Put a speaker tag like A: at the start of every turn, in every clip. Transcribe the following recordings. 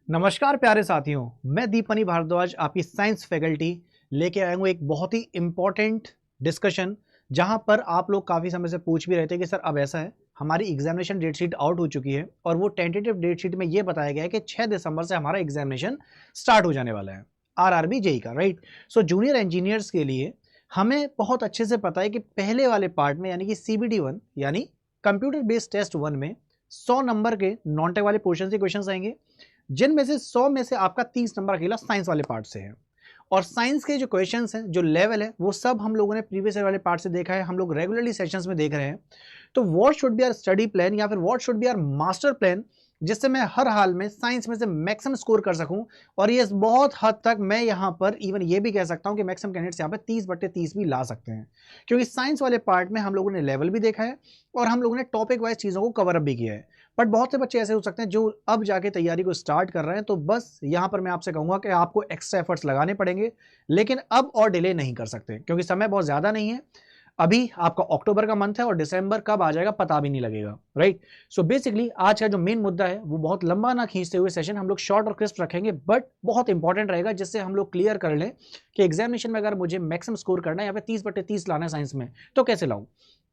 A: नमस्कार प्यारे साथियों, मैं दीपनी भारद्वाज आपकी साइंस फैकल्टी लेके आया हूँ एक बहुत ही इम्पॉर्टेंट डिस्कशन। जहां पर आप लोग काफ़ी समय से पूछ भी रहे थे कि सर अब ऐसा है, हमारी एग्जामिनेशन डेट शीट आउट हो चुकी है और वो टेंटेटिव डेट शीट में ये बताया गया है कि 6 दिसंबर से हमारा एग्जामिनेशन स्टार्ट हो जाने वाला है आरआरबी जेई का, राइट। सो जूनियर इंजीनियर्स के लिए हमें बहुत अच्छे से पता है कि पहले वाले पार्ट में यानी कि CBT 1 यानी कंप्यूटर बेस्ड टेस्ट 1 में 100 नंबर के नॉन टेक वाले पोर्शन से क्वेश्चन आएंगे, जिनमें से 100 में से आपका 30 नंबर अकेला साइंस वाले पार्ट से है। और साइंस के जो क्वेश्चंस हैं, जो लेवल है, वो सब हम लोगों ने प्रीवियस ईयर वाले पार्ट से देखा है, हम लोग रेगुलरली सेशंस में देख रहे हैं। तो what should be our study plan या फिर what should be our master plan, जिससे मैं हर हाल में साइंस में से मैक्सिमम स्कोर कर सकूं। और ये बहुत हद तक मैं यहाँ पर इवन ये भी कह सकता हूं कि मैक्सिमम कैंडिडेट्स यहाँ पर 30/30 भी ला सकते हैं, क्योंकि साइंस वाले पार्ट में हम लोगों ने लेवल भी देखा है और हम लोगों ने टॉपिक वाइज चीज़ों को कवर अप भी किया है। बट बहुत से बच्चे ऐसे हो सकते हैं जो अब जाके तैयारी को स्टार्ट कर रहे हैं, तो बस यहाँ पर मैं आपसे कहूँगा कि आपको एक्स्ट्रा एफर्ट्स लगाने पड़ेंगे, लेकिन अब और डिले नहीं कर सकते क्योंकि समय बहुत ज़्यादा नहीं है। अभी आपका अक्टूबर का मंथ है और दिसंबर कब आ जाएगा पता भी नहीं लगेगा, राइट। सो बेसिकली आज का जो मेन मुद्दा है वो बहुत लंबा ना खींचते हुए सेशन हम लोग शॉर्ट और क्रिस्प रखेंगे, बट बहुत इंपॉर्टेंट रहेगा, जिससे हम लोग क्लियर कर लें कि एग्जामिनेशन में अगर मुझे मैक्सिमम स्कोर करना है या फिर 30/30 लाना है साइंस में, तो कैसे लाऊं।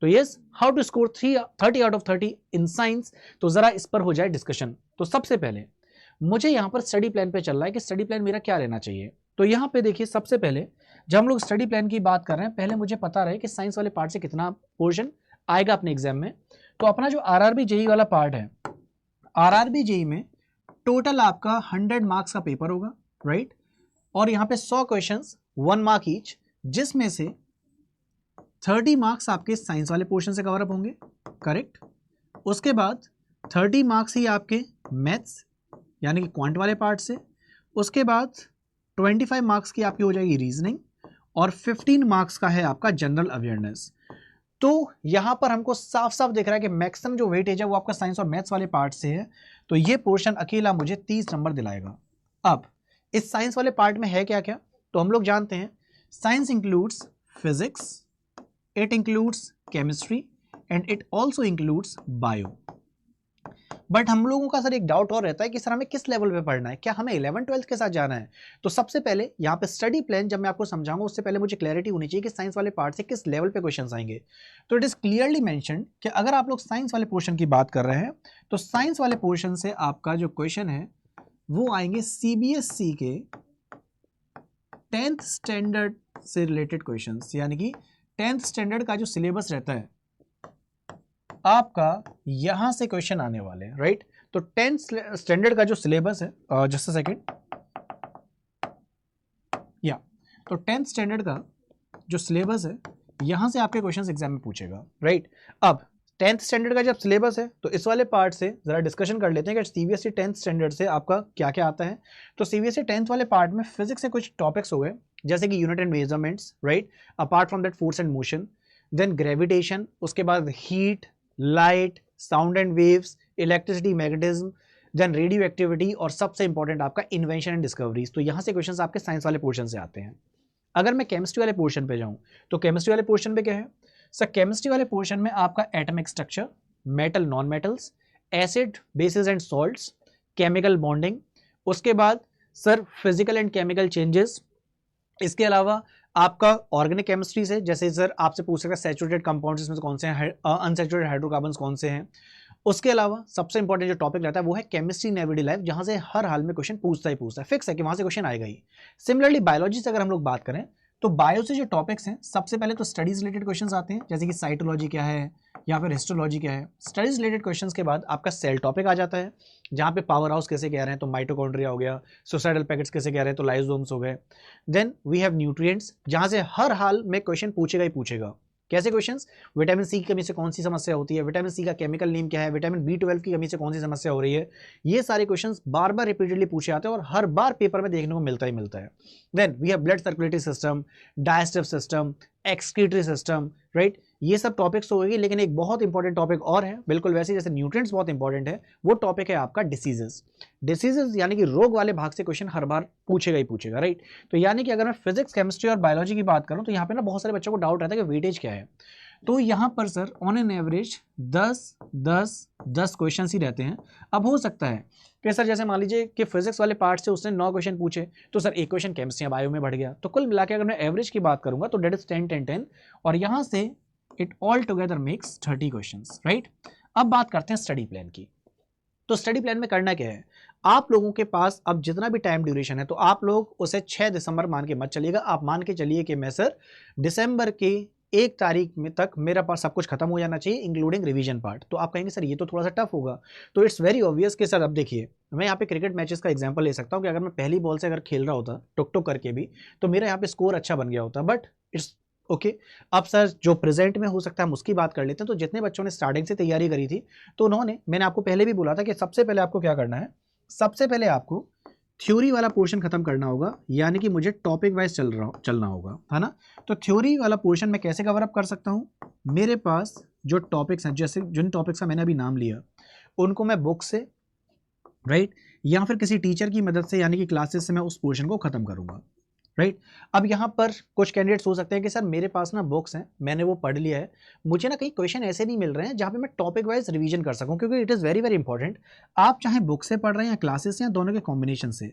A: तो yes, how to score 30 out of 30 in science, तो जरा इस पर हो जाए डिस्कशन। तो सबसे पहले मुझे यहाँ पर स्टडी प्लान पे चल रहा है कि स्टडी प्लान मेरा क्या रहना चाहिए। तो यहाँ पे देखिए, सबसे पहले जब हम लोग स्टडी प्लान की बात कर रहे हैं, पहले मुझे पता रहे कि साइंस वाले पार्ट से कितना पोर्शन आएगा अपने एग्जाम में। तो अपना जो आरआरबी जेई वाला पार्ट है, आरआरबी जेई में टोटल आपका 100 मार्क्स का पेपर होगा, राइट। और यहाँ पे 100 क्वेश्चन 1 मार्क ईच, जिसमें से 30 मार्क्स आपके साइंस वाले पोर्शन से कवर अप होंगे, करेक्ट। उसके बाद 30 मार्क्स ही आपके मैथ्स यानी कि क्वांट वाले पार्ट से। उसके बाद 25 मार्क्स की आपकी हो जाएगी रीजनिंग और 15 मार्क्स का है आपका जनरल अवेयरनेस। तो यहां पर हमको साफ साफ दिख रहा है कि मैक्सिमम जो वेटेज है वो आपका साइंस और मैथ्स वाले पार्ट से है, तो ये पोर्शन अकेला मुझे 30 नंबर दिलाएगा। अब इस साइंस वाले पार्ट में है क्या क्या, तो हम लोग जानते हैं science includes physics, it includes chemistry and it also includes bio. But हम लोगों का सर एक डाउट और रहता है कि सर हमें किस लेवल पे पढ़ना है, क्या हमें 11th-12th के साथ जाना है। तो सबसे पहले यहाँ पे स्टडी प्लान जब मैं आपको समझाऊंगा, उससे पहले मुझे क्लैरिटी होनी चाहिए कि साइंस वाले पार्ट से किस लेवल पे क्वेश्चंस आएंगे। तो इट इज क्लियरली मेंशन्ड कि अगर आप लोग साइंस वाले पोर्शन की बात कर रहे हैं, तो साइंस वाले पोर्शन से आपका जो क्वेश्चन है वो आएंगे CBSE के 10th स्टैंडर्ड से रिलेटेड क्वेश्चन, यानी कि 10th स्टैंडर्ड का जो सिलेबस रहता है आपका, यहां से क्वेश्चन आने वाले हैं, राइट। तो 10th स्टैंडर्ड का जो सिलेबस है, जस्ट अ सेकंड, या तो 10th स्टैंडर्ड का जो सिलेबस है, यहां से आपके क्वेश्चंस एग्जाम में पूछेगा, राइट। अब 10th स्टैंडर्ड का जब सिलेबस है, तो इस वाले पार्ट से जरा डिस्कशन कर लेते हैं कि CBSE 10th स्टैंडर्ड से आपका क्या क्या आता है। तो CBSE 10th वाले पार्ट में फिजिक्स से कुछ टॉपिक्स हो गए, जैसे कि unit and measurements, right. Apart from that force and motion, then gravitation, उसके बाद heat, light, sound and waves, electricity, magnetism, then radioactivity, और सबसे इंपॉर्टेंट आपका इन्वेंशन एंड डिस्कवरीज। तो यहां से क्वेश्चंस आपके साइंस वाले पोर्शन से आते हैं। अगर मैं केमिस्ट्री वाले पोर्शन पे जाऊं, तो केमिस्ट्री वाले पोर्शन पे क्या है सर, केमिस्ट्री वाले पोर्शन में आपका atomic structure, metal non metals, acid basis and salts, chemical bonding, उसके बाद sir physical and chemical changes. इसके अलावा आपका ऑर्गेनिक केमिस्ट्री से, जैसे सर आपसे पूछ सकता है सैचुरेटेड कंपाउंड्स इसमें कौन से हैं, अनसैचुरेटेड हाइड्रोकार्बन्स कौन से हैं। उसके अलावा सबसे इंपॉर्टेंट जो टॉपिक रहता है वो है केमिस्ट्री इन एवरीडे लाइफ, जहां से हर हाल में क्वेश्चन पूछता ही पूछता है, फिक्स है कि वहां से क्वेश्चन आएगा ही। सिमिलरली बायोलॉजी से अगर हम लोग बात करें, तो बायो से जो टॉपिक्स हैं, सबसे पहले तो स्टडीज रिलेटेड क्वेश्चंस आते हैं, जैसे कि साइटोलॉजी क्या है या फिर हिस्टोलॉजी क्या है। स्टडीज रिलेटेड क्वेश्चंस के बाद आपका सेल टॉपिक आ जाता है, जहां पे पावर हाउस कैसे कह रहे हैं तो माइटोकॉन्ड्रिया हो गया, सुसाइडल पैकेट्स कैसे कह रहे हैं तो लाइसोसोम्स हो गए। देन वी हैव न्यूट्रिएंट्स, जहां से हर हाल में क्वेश्चन पूछेगा ही पूछेगा। कैसे क्वेश्चंस, विटामिन सी की कमी से कौन सी समस्या होती है, विटामिन सी का केमिकल नेम क्या है, विटामिन B12 की कमी से कौन सी समस्या हो रही है। ये सारे क्वेश्चंस बार बार रिपीटेडली पूछे जाते हैं और हर बार पेपर में देखने को मिलता ही मिलता है। Then we have blood circulatory system, digestive system, excretory system, right. ये सब टॉपिक्स तो होगी, लेकिन एक बहुत इंपॉर्टेंट टॉपिक और है, बिल्कुल वैसे जैसे न्यूट्रिएंट्स बहुत इंपॉर्टेंट है, वो टॉपिक है आपका डिसीजेस। डिसीजेस यानी कि रोग वाले भाग से क्वेश्चन हर बार पूछेगा ही पूछेगा, राइट। तो यानी कि अगर मैं फिजिक्स, केमिस्ट्री और बायोलॉजी की बात करूं, तो यहाँ पे ना बहुत सारे बच्चों को डाउट रहता है कि वेटेज क्या है। तो यहाँ पर sir on an average 10 question ही रहते हैं। अब हो सकता है कि सर जैसे मान लीजिए कि फिजिक्स वाले पार्ट से उसने 9 क्वेश्चन पूछे, तो सर एक क्वेश्चन केमिस्ट्री या बायो में बढ़ गया, तो कुल मिला के अगर मैं एवरेज की बात करूंगा तो डेट इज 10 और यहाँ से it all together makes 30 question, right. अब बात करते हैं स्टडी प्लान की। तो स्टडी प्लान में करना क्या है, आप लोगों के पास अब जितना भी टाइम ड्यूरेशन है तो आप लोग उसे 6 दिसंबर मान के मत चलिएगा। आप मान के चलिए कि मैं सर दिसंबर के 1 तारीख में तक मेरा पास सब कुछ खत्म हो जाना चाहिए इंक्लूडिंग रिवीजन पार्ट। तो आप कहेंगे सर ये तो थोड़ा सा टफ होगा, तो इट्स वेरी ऑब्वियस कि सर अब देखिए मैं यहाँ पे क्रिकेट मैचेस का एग्जांपल ले सकता हूँ कि अगर मैं पहली बॉल से अगर खेल रहा होता टुक टुक करके भी तो मेरा यहाँ पे स्कोर अच्छा बन गया होता, बट इट्स ओके। अब सर जो प्रेजेंट में हो सकता है हम उसकी बात कर लेते हैं। तो जितने बच्चों ने स्टार्टिंग से तैयारी करी थी तो उन्होंने, मैंने आपको पहले भी बोला था कि सबसे पहले आपको क्या करना है, सबसे पहले आपको थ्योरी वाला पोर्शन खत्म करना होगा, यानी कि मुझे टॉपिक वाइज चलना होगा, है ना। तो थ्योरी वाला पोर्शन मैं कैसे कवर अप कर सकता हूँ, मेरे पास जो टॉपिक्स हैं, जैसे जिन टॉपिक्स का मैंने अभी नाम लिया उनको मैं बुक से, राइट, या फिर किसी टीचर की मदद से यानी कि क्लासेस से मैं उस पोर्शन को खत्म करूंगा, राइट। अब यहाँ पर कुछ कैंडिडेट्स हो सकते हैं कि सर मेरे पास ना बुक्स हैं, मैंने वो पढ़ लिया है, मुझे ना कहीं क्वेश्चन ऐसे नहीं मिल रहे हैं जहाँ पे मैं टॉपिक वाइज रिवीजन कर सकूं, क्योंकि it is very very important. आप चाहे बुक से पढ़ रहे हैं या क्लासेस से या दोनों के कॉम्बिनेशन से,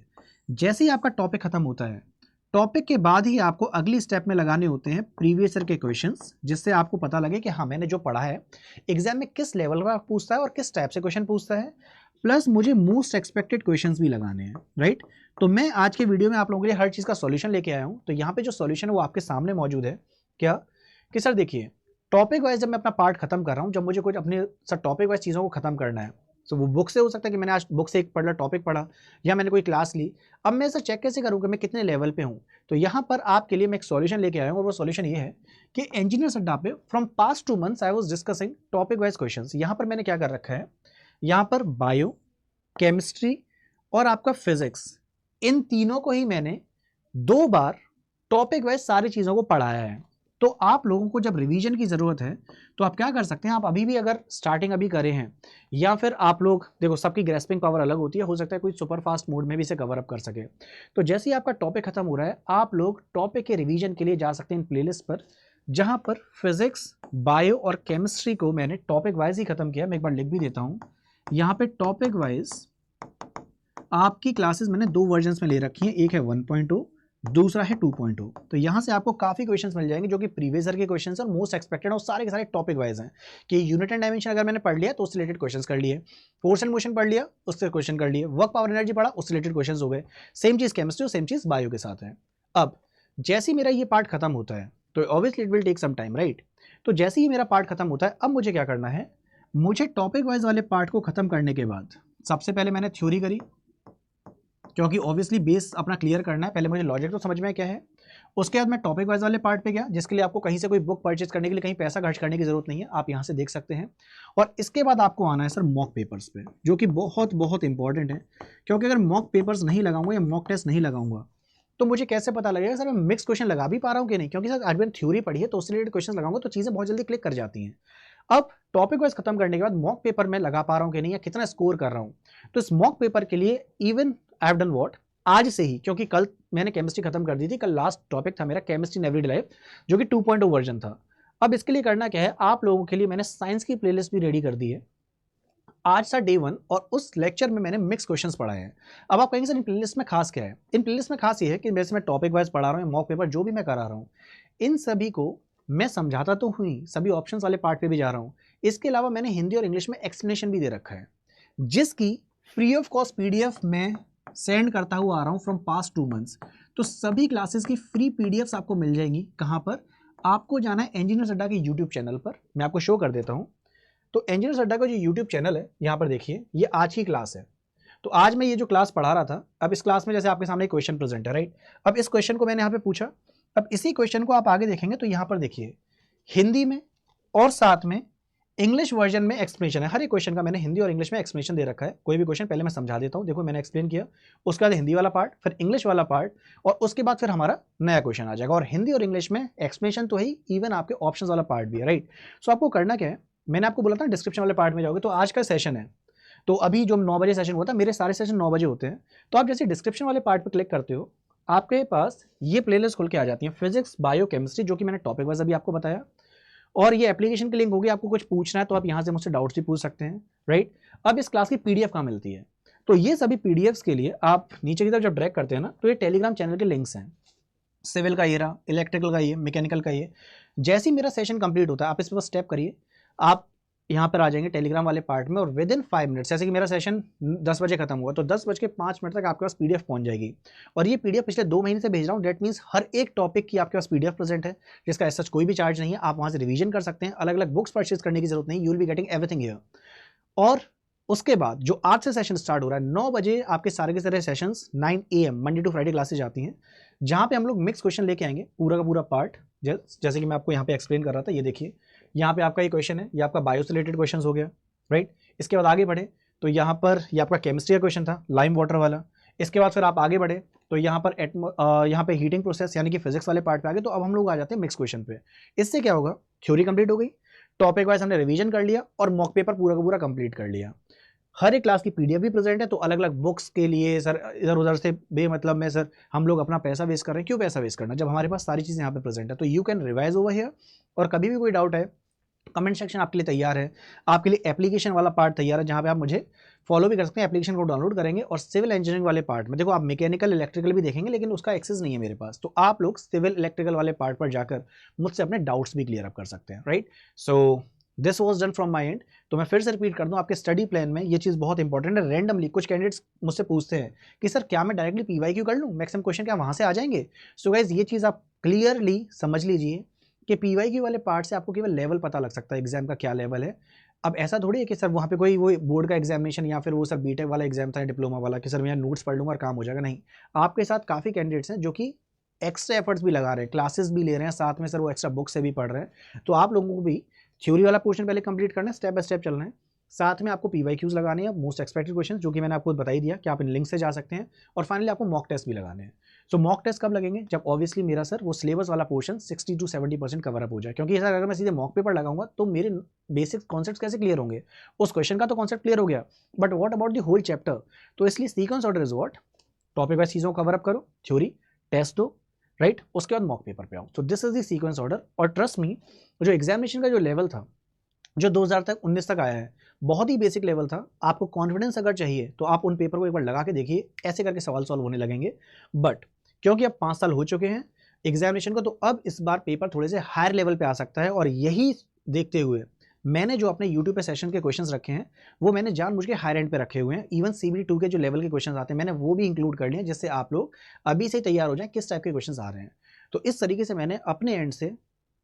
A: जैसे ही आपका टॉपिक खत्म होता है, टॉपिक के बाद ही आपको अगली स्टेप में लगाने होते हैं प्रीवियस ईयर के क्वेश्चंस, जिससे आपको पता लगे कि हाँ मैंने जो पढ़ा है एग्जाम में किस लेवल का पूछता है और किस टाइप से क्वेश्चन पूछता है, प्लस मुझे मोस्ट एक्सपेक्टेड क्वेश्चंस भी लगाने हैं, राइट। तो मैं आज के वीडियो में आप लोगों के लिए हर चीज़ का सॉल्यूशन लेके आया हूँ। तो यहाँ पे जो सॉल्यूशन है वो आपके सामने मौजूद है। क्या कि सर देखिए टॉपिक वाइज जब मैं अपना पार्ट खत्म कर रहा हूँ, जब मुझे कुछ अपने सर टॉपिक वाइज चीज़ों को खत्म करना है, तो वो बुक से हो सकता है कि मैंने आज बुक से एक पढ़ा टॉपिक पढ़ा या मैंने कोई क्लास ली, अब मैं सर चेक कैसे करूँ कि मैं कितने लेवल पे हूँ। तो यहाँ पर आपके लिए मैं एक सॉल्यूशन लेके आया हूँ और वो सॉल्यूशन ये है कि इंजीनियर्स अड्डा पे from past 2 months I was discussing topic wise questions. यहाँ पर मैंने क्या कर रखा है, यहाँ पर बायो, केमिस्ट्री और आपका फिजिक्स, इन तीनों को ही मैंने 2 बार टॉपिक वाइज सारी चीज़ों को पढ़ाया है। तो आप लोगों को जब रिवीजन की ज़रूरत है तो आप क्या कर सकते हैं, आप अभी भी अगर स्टार्टिंग अभी करे हैं या फिर आप लोग देखो सबकी ग्रेस्पिंग पावर अलग होती है, हो सकता है कोई सुपर फास्ट मोड में भी इसे कवर अप कर सके। तो जैसे ही आपका टॉपिक खत्म हो रहा है आप लोग टॉपिक के रिवीजन के लिए जा सकते हैं इन प्लेलिस्ट पर, जहाँ पर फिजिक्स, बायो और केमिस्ट्री को मैंने टॉपिक वाइज ही खत्म किया। मैं एक बार लिख भी देता हूँ, यहाँ पे टॉपिक वाइज आपकी क्लासेस मैंने 2 वर्जन्स में ले रखी हैं, एक है 1.0 दूसरा है 2.0। तो यहाँ से आपको काफ़ी क्वेश्चंस मिल जाएंगे जो कि प्रीवियस ईयर के क्वेश्चंस और मोस्ट एक्सपेक्टेड और सारे के सारे टॉपिक वाइज हैं कि यूनिट एंड डायमेंशन अगर मैंने पढ़ लिया तो उससे रिलेटेड क्वेश्चंस कर लिए, फोर्स एंड मोशन पढ़ लिया उससे क्वेश्चन कर लिए, वर्क पावर एनर्जी पढ़ा उससे रिलेटेड क्वेश्चन हो गए। सेम चीज़ केमिस्ट्री और सेम चीज़ बायो के साथ है। अब जैसे ही मेरा ये पार्ट खत्म होता है तो obviously it will take some time, right. तो जैसे ही मेरा पार्ट खत्म होता है अब मुझे क्या करना है, मुझे टॉपिक वाइज वाले पार्ट को खत्म करने के बाद सबसे पहले मैंने थ्योरी करी, क्योंकि ऑब्वियसली बेस अपना क्लियर करना है, पहले मुझे लॉजिक तो समझ में क्या है। उसके बाद मैं टॉपिक वाइज वाले पार्ट पे गया, जिसके लिए आपको कहीं से कोई बुक परचेज करने के लिए कहीं पैसा खर्च करने की जरूरत नहीं है, आप यहाँ से देख सकते हैं। और इसके बाद आपको आना है सर मॉक पेपर्स पे, जो कि बहुत बहुत इंपॉर्टेंट है, क्योंकि अगर मॉक पेपर्स नहीं लगाऊंगा या मॉक टेस्ट नहीं लगाऊंगा तो मुझे कैसे पता लगेगा सर मैं मिक्स क्वेश्चन लगा भी पा रहा हूँ कि नहीं, क्योंकि सर आज मैंने थ्योरी पढ़ी है तो उससे रिलेटेड क्वेश्चन लगाऊंगा तो चीज़ें बहुत जल्दी क्लिक कर जाती हैं। अब टॉपिक वाइज खत्म करने के बाद मॉक पेपर में लगा पा रहा हूँ कि नहीं या कितना स्कोर कर रहा हूँ, तो इस मॉक पेपर के लिए even I have done what, आज से ही, क्योंकि कल मैंने केमिस्ट्री खत्म कर दी थी, कल लास्ट टॉपिक था मेरा केमिस्ट्री इन एवरीडे लाइफ जो कि 2.0 वर्जन था। अब इसके लिए करना क्या है, आप लोगों के लिए मैंने साइंस की प्लेलिस्ट भी रेडी कर दी है। आज था डे 1 और उस लेक्चर में मैंने मिक्स क्वेश्चंस पढ़ाए हैं। अब आप कहेंगे सर इन प्लेलिस्ट में खास क्या है, इन प्लेलिस्ट में खास ये है कि वैसे मैं टॉपिक वाइज पढ़ा रहा हूँ, मॉक पेपर जो भी मैं करा रहा हूँ इन सभी को मैं समझाता तो हुई, सभी ऑप्शंस वाले पार्ट पे भी जा रहा हूँ। इसके अलावा मैंने हिंदी और इंग्लिश में एक्सप्लेनेशन भी दे रखा है, जिसकी फ्री ऑफ कॉस्ट PDF मैं सेंड करता हुआ आ रहा हूँ फ्रॉम पास्ट 2 मंथ्स। तो सभी क्लासेस की फ्री PDFs आपको मिल जाएंगी। कहाँ पर, आपको जाना है इंजीनियर्स अड्डा के यूट्यूब चैनल पर, मैं आपको शो कर देता हूँ। तो इंजीनियर्स अड्डा का जो यूट्यूब चैनल है यहाँ पर देखिए, ये आज की क्लास है। तो आज मैं ये जो क्लास पढ़ा रहा था, अब इस क्लास में जैसे आपके सामने क्वेश्चन प्रेजेंट है, राइट। अब इस क्वेश्चन को मैंने यहाँ पे पूछा, अब इसी क्वेश्चन को आप आगे देखेंगे तो यहाँ पर देखिए हिंदी में और साथ में इंग्लिश वर्जन में एक्सप्लेनेशन है। हर एक क्वेश्चन का मैंने हिंदी और इंग्लिश में एक्सप्लेनेशन दे रखा है। कोई भी क्वेश्चन पहले मैं समझा देता हूँ, देखो मैंने एक्सप्लेन किया, उसके बाद हिंदी वाला पार्ट, फिर इंग्लिश वाला पार्ट और उसके बाद फिर हमारा नया क्वेश्चन आ जाएगा। और हिंदी और इंग्लिश में एक्सप्लेनेशन तो ही, इवन आपके ऑप्शंस वाला पार्ट भी है, राइट। सो आपको करना क्या है, मैंने आपको बोला था डिस्क्रिप्शन वाले पार्ट में जाओगे तो आज का सेशन है, तो अभी जो 9 बजे सेशन होता है, मेरे सारे सेशन 9 बजे होते हैं। तो आप जैसे डिस्क्रिप्शन वाले पार्ट पर क्लिक करते हो आपके पास ये प्लेलिस्ट खुल के आ जाती है, फिजिक्स, बायो, केमिस्ट्री, जो कि मैंने टॉपिक वाइज अभी आपको बताया। और ये एप्लीकेशन की लिंक होगी, आपको कुछ पूछना है तो आप यहाँ से मुझसे डाउट्स भी पूछ सकते हैं, राइट। अब इस क्लास की पीडीएफ कहाँ मिलती है, तो ये सभी पीडीएफ्स के लिए आप नीचे की तरफ जब ड्रैग करते हैं ना, तो ये टेलीग्राम चैनल के लिंक्स हैं। सिविल का ये रहा, इलेक्ट्रिकल का ये, मैकेनिकल का ये। जैसे ही मेरा सेशन कंप्लीट होता है, आप इस पर स्टेप करिए, आप यहाँ पर आ जाएंगे टेलीग्राम वाले पार्ट में, और विद इन 5 मिनट्स, जैसे कि मेरा सेशन 10 बजे खत्म हुआ, तो 10:05 तक आपके पास पीडीएफ पहुंच जाएगी। और ये पीडीएफ पिछले 2 महीने से भेज रहा हूँ, डेट मीन्स हर एक टॉपिक की आपके पास पीडीएफ प्रेजेंट है, जिसका ऐसा कोई भी चार्ज नहीं है। आप वहाँ से रिवीजन कर सकते हैं, अलग अलग बुक्स परचेज करने की जरूरत नहीं, you will be getting everything here. और उसके बाद जो आज से सेशन स्टार्ट हो रहा है, 9 बजे आपके सारे के सारे sessions 9 AM Monday to Friday classes आती हैं, जहाँ पे हम लोग मिक्स क्वेश्चन लेके आएंगे, पूरा का पूरा पार्ट। जैसे कि मैं आपको यहाँ पे एक्सप्लेन कर रहा था, ये देखिए यहाँ पे आपका ये क्वेश्चन है, ये आपका बायो से रिलेटेड क्वेश्चन हो गया, राइट। इसके बाद आगे बढ़े तो यहाँ पर ये आपका केमिस्ट्री का क्वेश्चन था, लाइम वाटर वाला। इसके बाद फिर आप आगे बढ़े तो यहाँ पर यहाँ पे हीटिंग प्रोसेस यानी कि फिजिक्स वाले पार्ट पे आ गए, तो अब हम लोग आ जाते हैं मिक्स क्वेश्चन पे। इससे क्या होगा, थ्योरी कंप्लीट हो गई, टॉपिक वाइज हमने रिवीजन कर लिया, और मॉक पेपर पूरा का पूरा कंप्लीट कर लिया। हर एक क्लास की पीडीएफ भी प्रेजेंट है, तो अलग अलग बुक्स के लिए सर इधर उधर से बेमतलब में सर हम लोग अपना पैसा वेस्ट कर रहे हैं। क्यों पैसा वेस्ट करना, जब हमारे पास सारी चीज़ें यहाँ पे प्रेजेंट है। तो you can revise over here, और कभी भी कोई डाउट है, कमेंट सेक्शन आपके लिए तैयार है, आपके लिए एप्लीकेशन वाला पार्ट तैयार है, जहाँ पे आप मुझे फॉलो भी कर सकते हैं, एप्लीकेशन को डाउनलोड करेंगे। और सिविल इंजीनियरिंग वाले पार्ट में देखो, आप मैकेनिकल इलेक्ट्रिकल भी देखेंगे, लेकिन उसका एक्सेस नहीं है मेरे पास, तो आप लोग सिविल इलेक्ट्रिकल वाले पार्ट पर जाकर मुझसे अपने डाउट्स भी क्लियर अप कर सकते हैं, right. So this was done from my and. तो मैं फिर से रिपीट कर दूं, आपके स्टडी प्लान में ये चीज़ बहुत इंपॉर्टेंट है। रैंडमली कुछ कैंडिडेट्स मुझसे पूछते हैं कि सर क्या मैं डायरेक्टली पीवाईक्यू कर लूँ, मैक्सिमम क्वेश्चन क्या वहाँ से आ जाएंगे। सो गाइज ये चीज़ आप क्लियरली समझ लीजिए कि पीवाईक्यू वाले पार्ट से आपको केवल लेवल पता लग सकता है, एग्जाम का क्या लेवल है। अब ऐसा थोड़ी है कि सर वहाँ पे कोई वो बोर्ड का एग्जामिनेशन या फिर वो सर बीटेक वाला एग्जाम था, डिप्लोमा वाला, कि सर मैं नोट्स पढ़ लूँगा और काम हो जाएगा। नहीं, आपके साथ काफ़ी कैंडिडेट्स हैं जो कि एक्स्ट्रा एफर्ट्स भी लगा रहे हैं, क्लासेस भी ले रहे हैं, साथ में सर वो एक्स्ट्रा बुक से भी पढ़ रहे हैं। तो आप लोगों को भी थ्योरी वाला पोर्शन पहले कंप्लीट करना है, स्टेप बाय स्टेप चलना है, साथ में आपको पीवाईक्यूज लगाने हैं, मोस्ट एक्सपेक्टेड क्वेश्चन, जो कि मैंने आपको बता ही दिया कि आप इन लिंक से जा सकते हैं। और फाइनली आपको मॉक टेस्ट भी लगाने हैं। सो मॉक टेस्ट कब लगेंगे, जब ऑब्वियसली मेरा सर वो सिलेबस वाला पोर्शन 60 to 70% कवर अप हो जाए। क्योंकि सर अगर मैं सीधे मॉक पेपर लगाऊंगा तो मेरे बेसिक कॉन्सेप्ट कैसे क्लियर होंगे, उस क्वेश्चन का तो कॉन्सेप्ट क्लियर हो गया, but what about the whole chapter. तो इसलिए sequence order is what, topic wise चीज़ों को कवर अप करो, थ्योरी टेस्ट दो, राइट, उसके बाद मॉक पेपर पे आओ। So this is the sequence order. और ट्रस्ट मी, जो एग्जामिनेशन का जो लेवल था, जो 2019 तक आया है, बहुत ही बेसिक लेवल था। आपको कॉन्फिडेंस अगर चाहिए तो आप उन पेपर को एक बार लगा के देखिए, ऐसे करके सवाल सॉल्व होने लगेंगे। बट क्योंकि अब 5 साल हो चुके हैं एग्जामिनेशन को, तो अब इस बार पेपर थोड़े से हायर लेवल पे आ सकता है। और यही देखते हुए मैंने जो अपने यूट्यूब पे सेशन के क्वेश्चंस रखे हैं, वो मैंने जानबूझ के हायर एंड पे रखे हुए हैं। इवन CBT 2 के जो लेवल के क्वेश्चंस आते हैं, मैंने वो भी इंक्लूड कर लिए, जिससे आप लोग अभी से तैयार हो जाएं किस टाइप के क्वेश्चंस आ रहे हैं। तो इस तरीके से मैंने अपने एंड से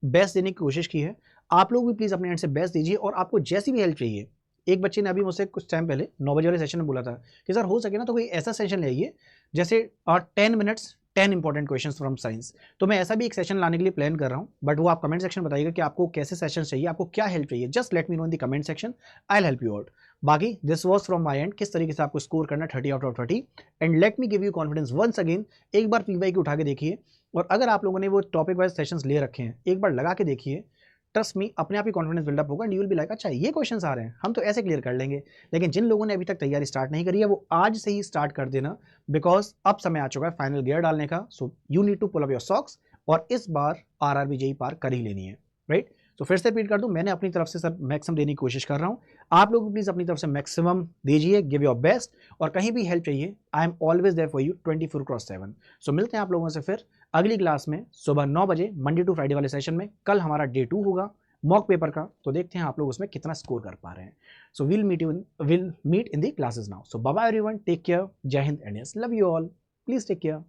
A: बेस्ट देने की कोशिश की है। आप लोग भी प्लीज़ अपने एंड से बेस्ट दीजिए। और आपको जैसी भी हेल्प चाहिए, एक बच्चे ने अभी मुझसे कुछ टाइम पहले 9 बजे वाले सेशन में बोला था कि सर हो सके ना तो कोई ऐसा सेशन ले आइए जैसे 10 minutes 10 important questions from science. तो मैं ऐसा भी एक सेशन लाने के लिए प्लान कर रहा हूँ, बट वो आप कमेंट सेक्शन में बताइएगा कि आपको कैसे सेशन चाहिए, आपको क्या हेल्प चाहिए। Just let me know in the comment section, I will help you out. बाकी this was from my end, किस तरीके से आपको स्कोर करना 30 out of 30। And let me give you confidence once again, एक बार पीवाईक्यू उठा के देखिए। और अगर आप लोगों ने वो टॉपिक वाइज सेशंस ले रखे हैं, एक बार लगा के देखिए, ट्रस्ट मी, अपने आप ही कॉन्फिडेंस बिल्डअप होगा and you will be like अच्छा ये क्वेश्चंस आ रहे हैं, हम तो ऐसे क्लियर कर लेंगे। लेकिन जिन लोगों ने अभी तक तैयारी स्टार्ट नहीं करी है, वो आज से ही स्टार्ट कर देना, बिकॉज अब समय आ चुका है फाइनल गियर डालने का। So you need to pull up your socks, और इस बार RRB JEE पार कर ही लेनी है, राइट। तो फिर से रिपीट कर दूं, मैंने अपनी तरफ से सर मैक्सिमम देने की कोशिश कर रहा हूं, आप लोग प्लीज अपनी तरफ से मैक्सिमम दीजिए, गिव योर बेस्ट। और कहीं भी हेल्प चाहिए, I am always there for you 24/7। सो मिलते हैं आप लोगों से फिर अगली क्लास में सुबह 9 बजे मंडे टू फ्राइडे वाले सेशन में। कल हमारा डे 2 होगा मॉक पेपर का, तो देखते हैं आप लोग उसमें कितना स्कोर कर पा रहे हैं। So will meet in the classes now. So bye bye everyone, take care, Jai Hind and yes, love you all, please take care.